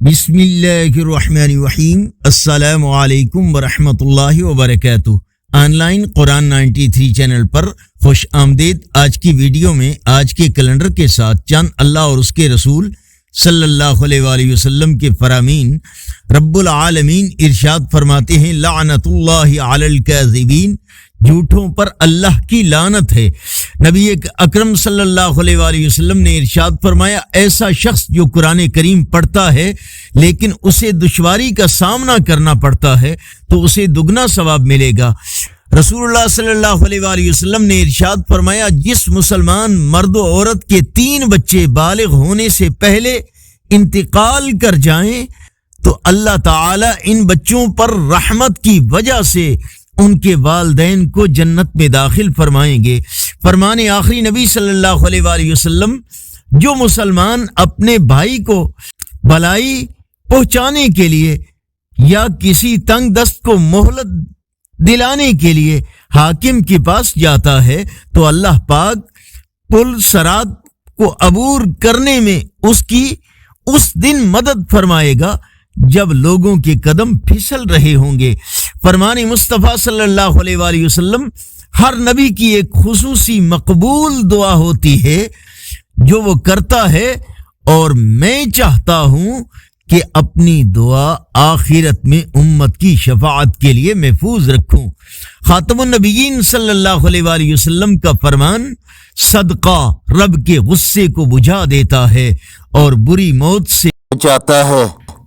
بسم اللہ الرحمن الرحیم۔ السلام علیکم ورحمۃ اللہ وبرکاتہ۔ آن لائن قرآن 93 چینل پر خوش آمدید۔ آج کی ویڈیو میں آج کے کیلنڈر کے ساتھ چند اللہ اور اس کے رسول صلی اللہ علیہ وآلہ وسلم کے فرامین۔ رب العالمین ارشاد فرماتے ہیں لعنت اللہ علی الکاذبین، جھوٹوں پر اللہ کی لعنت ہے۔ نبی اکرم صلی اللہ علیہ وآلہ وسلم نے ارشاد فرمایا، ایسا شخص جو قرآن کریم پڑھتا ہے لیکن اسے دشواری کا سامنا کرنا پڑتا ہے تو اسے دگنا ثواب ملے گا۔ رسول اللہ صلی اللہ علیہ وآلہ وسلم نے ارشاد فرمایا، جس مسلمان مرد و عورت کے 3 بچے بالغ ہونے سے پہلے انتقال کر جائیں تو اللہ تعالی ان بچوں پر رحمت کی وجہ سے ان کے والدین کو جنت میں داخل فرمائیں گے۔ فرمان آخری نبی صلی اللہ علیہ وآلہ وسلم، جو مسلمان اپنے بھائی کو بھلائی پہنچانے کے لیے یا کسی تنگ دست کو مہلت دلانے کے لیے حاکم کے پاس جاتا ہے تو اللہ پاک پل صراط کو عبور کرنے میں اس کی اس دن مدد فرمائے گا جب لوگوں کے قدم پھسل رہے ہوں گے۔ فرمان مصطفیٰ صلی اللہ علیہ وآلہ وسلم، ہر نبی کی ایک خصوصی مقبول دعا ہوتی ہے جو وہ کرتا ہے، اور میں چاہتا ہوں کہ اپنی دعا آخرت میں امت کی شفاعت کے لیے محفوظ رکھوں۔ خاتم النبیین صلی اللہ علیہ وآلہ وسلم کا فرمان، صدقہ رب کے غصے کو بجھا دیتا ہے اور بری موت سے بچاتا ہے۔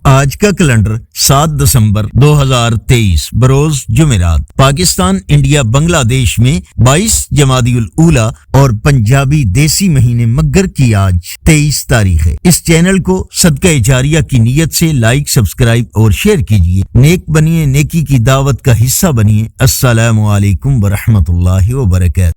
آج کا کیلنڈر 7 دسمبر 2023 بروز جمعرات۔ پاکستان انڈیا بنگلہ دیش میں 22 جمادی الاولیٰ اور پنجابی دیسی مہینے مگر کی آج 23 تاریخ ہے۔ اس چینل کو صدقہ جاریہ کی نیت سے لائک، سبسکرائب اور شیئر کیجیے۔ نیک بنیے، نیکی کی دعوت کا حصہ بنیے۔ السلام علیکم ورحمۃ اللہ وبرکاتہ۔